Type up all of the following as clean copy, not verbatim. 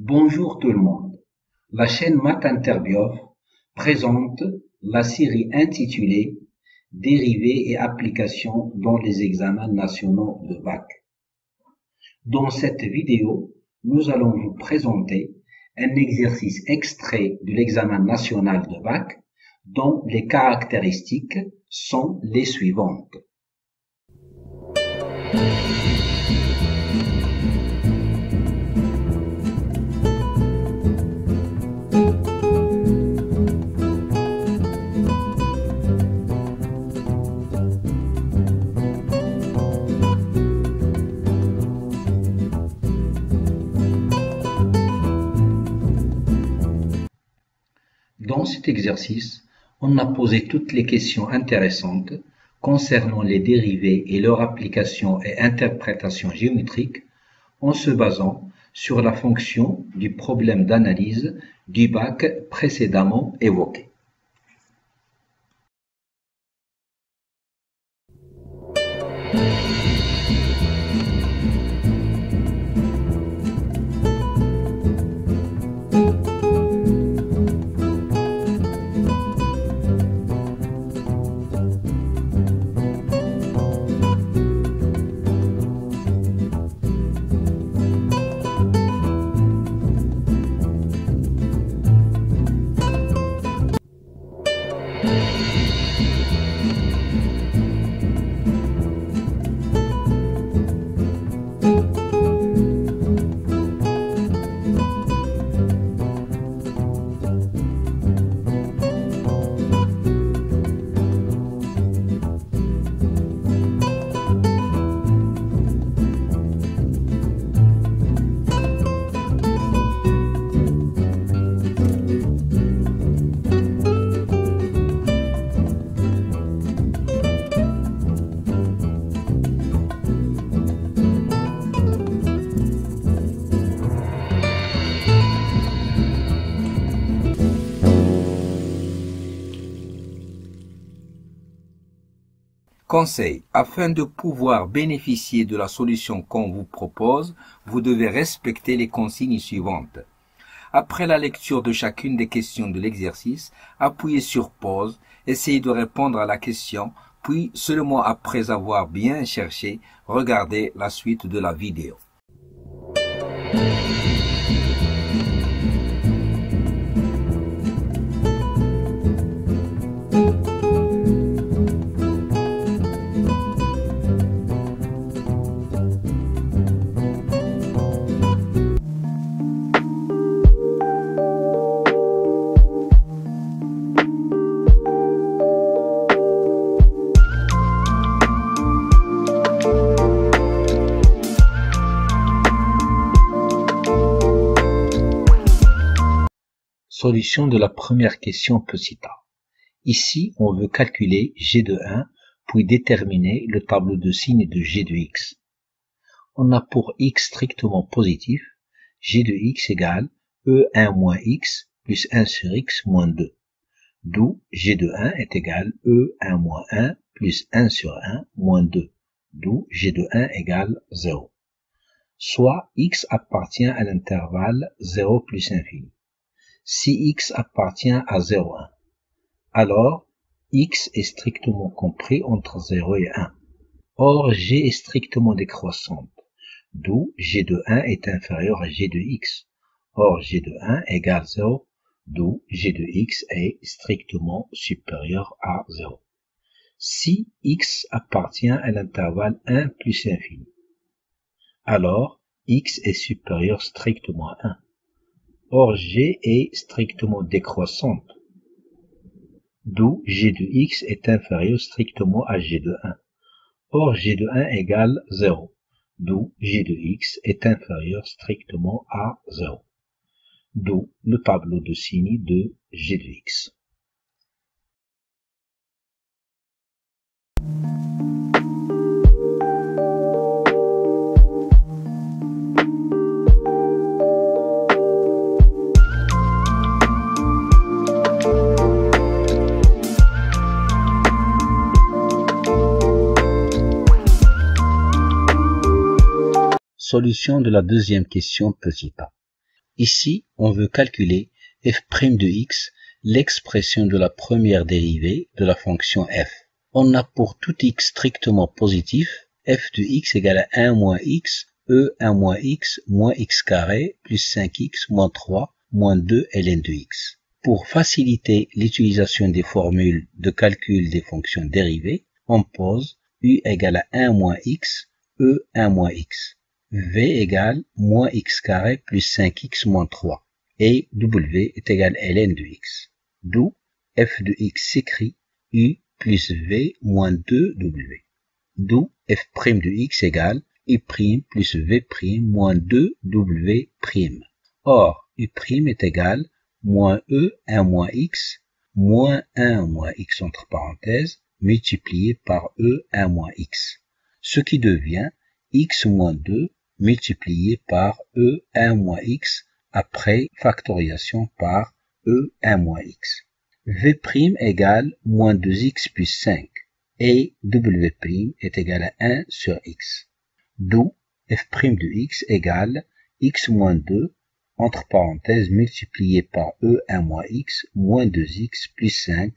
Bonjour tout le monde. La chaîne Math Interbiof présente la série intitulée Dérivés et applications dans les examens nationaux de bac. Dans cette vidéo, nous allons vous présenter un exercice extrait de l'examen national de bac dont les caractéristiques sont les suivantes. Dans cet exercice, on a posé toutes les questions intéressantes concernant les dérivés et leur application et interprétation géométrique en se basant sur la fonction du problème d'analyse du bac précédemment évoqué. Conseil. Afin de pouvoir bénéficier de la solution qu'on vous propose, vous devez respecter les consignes suivantes. Après la lecture de chacune des questions de l'exercice, appuyez sur pause, essayez de répondre à la question, puis seulement après avoir bien cherché, regardez la suite de la vidéo. Solution de la première question petit a. Ici, on veut calculer g de 1, puis déterminer le tableau de signes de g de x. On a pour x strictement positif, g de x égale e1 moins x plus 1 sur x moins 2. D'où g de 1 est égal e1 moins 1 plus 1 sur 1 moins 2. D'où g de 1 égale 0. Soit x appartient à l'intervalle 0 plus infini. Si x appartient à 0,1, alors x est strictement compris entre 0 et 1. Or, g est strictement décroissante, d'où g de 1 est inférieur à g de x. Or, g de 1 égale 0, d'où g de x est strictement supérieur à 0. Si x appartient à l'intervalle 1 plus infini, alors x est supérieur strictement à 1. Or, g est strictement décroissante, d'où g de x est inférieur strictement à g de 1. Or, g de 1 égale 0, d'où g de x est inférieur strictement à 0. D'où le tableau de signes de g de x. Solution de la deuxième question petit a. Ici, on veut calculer f' de x, l'expression de la première dérivée de la fonction f. On a pour tout x strictement positif, f de x égale à 1 moins x, e1 moins x carré, plus 5x moins 3, moins 2 ln de x. Pour faciliter l'utilisation des formules de calcul des fonctions dérivées, on pose u égale à 1 moins x, e1 moins x. v égale moins x carré plus 5x moins 3 et w est égal à ln de x, d'où f de x s'écrit u plus v moins 2w, d'où f' de x égale u' plus v' moins 2w'. Or, u' est égal moins e1 moins x moins 1 moins x entre parenthèses multiplié par e1 moins x, ce qui devient x moins 2 multiplié par e1 moins x après factorisation par e1 moins x. v' égale moins 2x plus 5 et w' est égal à 1 sur x, d'où f' de x égale x moins 2 entre parenthèses multiplié par e1 moins x moins 2x plus 5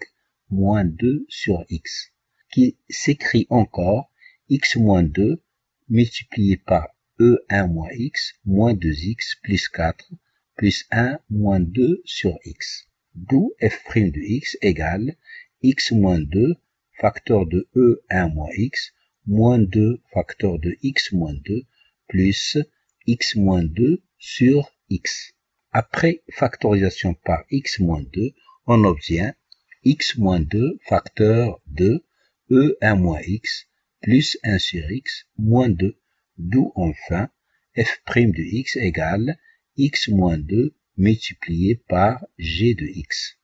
moins 2 sur x, qui s'écrit encore x moins 2 multiplié par e1 moins x moins 2x plus 4 plus 1 moins 2 sur x, d'où f' de x égale x moins 2 facteur de e1 moins x moins 2 facteur de x moins 2 plus x moins 2 sur x. Après factorisation par x moins 2, on obtient x moins 2 facteur de e1 moins x plus 1 sur x moins 2, d'où enfin f' de x égale x moins 2 multiplié par g de x.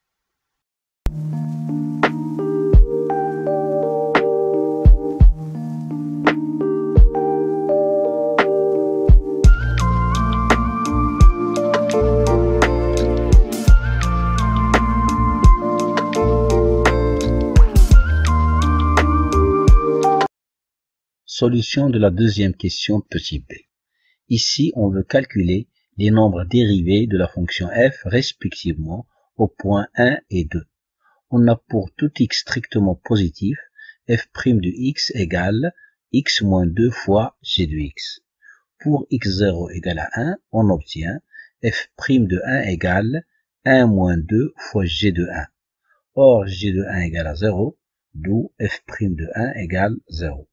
Solution de la deuxième question petit b. Ici, on veut calculer les nombres dérivés de la fonction f respectivement aux points 1 et 2. On a pour tout x strictement positif, f' de x égale x moins 2 fois g de x. Pour x0 égale à 1, on obtient f' de 1 égale 1 moins 2 fois g de 1. Or, g de 1 égale à 0, d'où f' de 1 égale 0.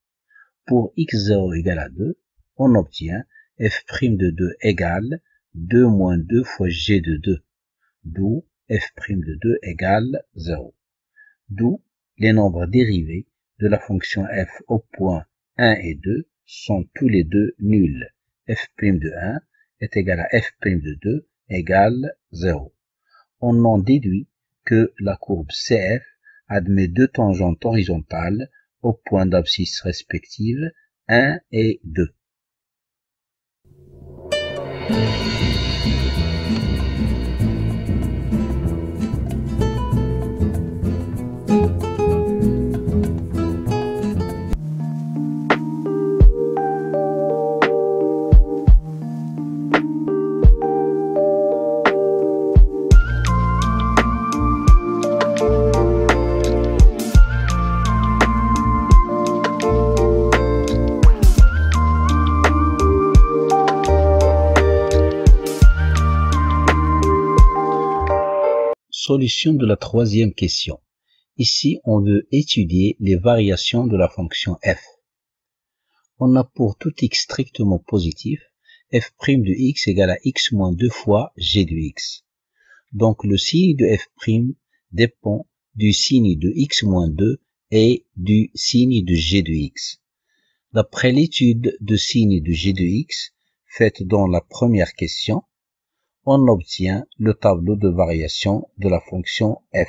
Pour x0 égale à 2, on obtient f' de 2 égale 2 moins 2 fois g de 2, d'où f' de 2 égale 0. D'où les nombres dérivés de la fonction f au point 1 et 2 sont tous les deux nuls. f' de 1 est égal à f' de 2 égale 0. On en déduit que la courbe CF admet deux tangentes horizontales aux points d'abscisse respectives 1 et 2. Solution de la troisième question. Ici, on veut étudier les variations de la fonction f. On a pour tout x strictement positif, f' de x égale à x moins 2 fois g de x. Donc le signe de f' dépend du signe de x moins 2 et du signe de g de x. D'après l'étude de signe de g de x, faite dans la première question, on obtient le tableau de variation de la fonction f.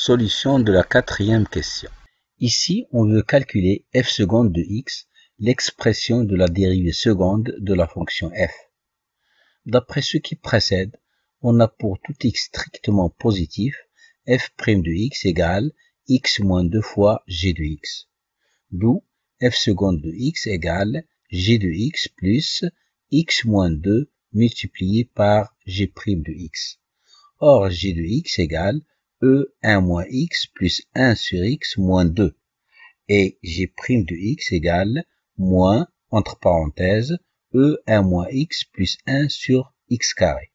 Solution de la quatrième question. Ici, on veut calculer f seconde de x, l'expression de la dérivée seconde de la fonction f. D'après ce qui précède, on a pour tout x strictement positif, f' de x égale x moins 2 fois g de x. D'où f seconde de x égale g de x plus x moins 2 multiplié par g' de x. Or, g de x égale E1 moins x plus 1 sur x moins 2. Et g' de x égale moins, entre parenthèses, E1 moins x plus 1 sur x carré.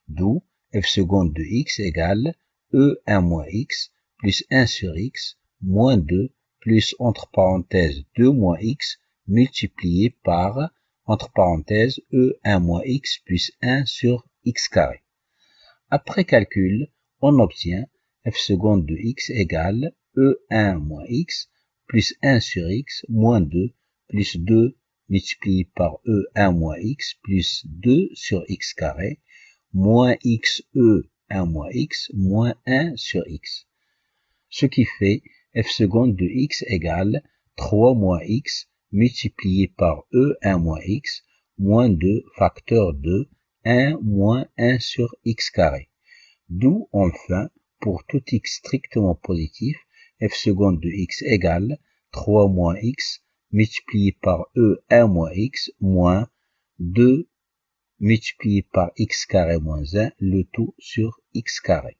D'où f seconde de x égale E1 moins x plus 1 sur x moins 2 plus, entre parenthèses, 2 moins x multiplié par, entre parenthèses, E1 moins x plus 1 sur x carré. Après calcul, on obtient f seconde de x égale E1 moins x plus 1 sur x moins 2 plus 2 multiplié par E1 moins x plus 2 sur x carré moins x E1 moins x moins 1 sur x. Ce qui fait f seconde de x égale 3 moins x multiplié par E1 moins x moins 2 facteur de 1 moins 1 sur x carré. D'où enfin, pour tout x strictement positif, f seconde de x égale 3 moins x multiplié par E1 moins x moins 2 multiplié par x carré moins 1, le tout sur x carré.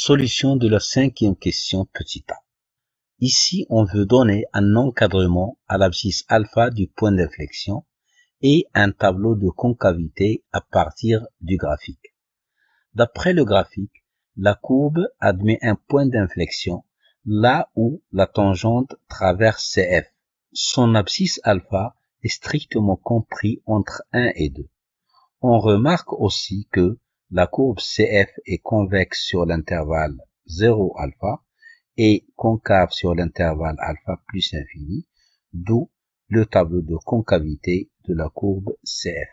Solution de la cinquième question petit a. Ici, on veut donner un encadrement à l'abscisse alpha du point d'inflexion et un tableau de concavité à partir du graphique. D'après le graphique, la courbe admet un point d'inflexion là où la tangente traverse CF. Son abscisse alpha est strictement compris entre 1 et 2. On remarque aussi que la courbe CF est convexe sur l'intervalle 0 alpha et concave sur l'intervalle alpha plus infini, d'où le tableau de concavité de la courbe CF.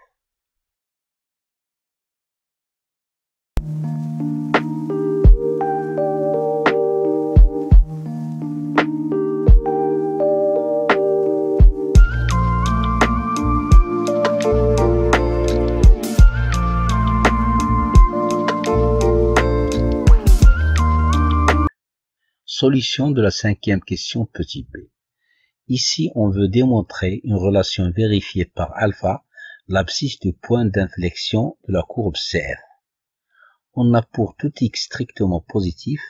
Solution de la cinquième question petit b. Ici, on veut démontrer une relation vérifiée par alpha, l'abscisse du point d'inflexion de la courbe CF. On a pour tout x strictement positif,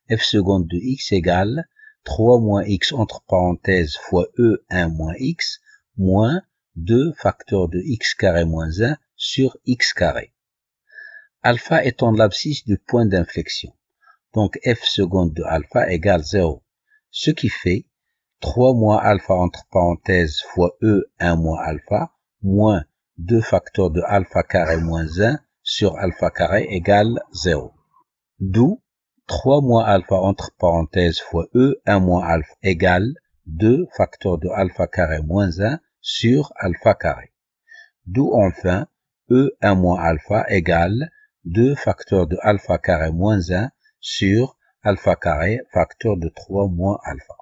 f seconde de x égale 3 moins x entre parenthèses fois E1 moins x moins 2 facteur de x carré moins 1 sur x carré. Alpha étant l'abscisse du point d'inflexion. Donc f seconde de alpha égale 0, ce qui fait 3 moins alpha entre parenthèses fois E1 moins alpha moins 2 facteurs de alpha carré moins 1 sur alpha carré égale 0. D'où 3 moins alpha entre parenthèses fois E1 moins alpha égale 2 facteurs de alpha carré moins 1 sur alpha carré. D'où enfin E1 moins alpha égale 2 facteurs de alpha carré moins 1 sur alpha carré facteur de 3 moins alpha.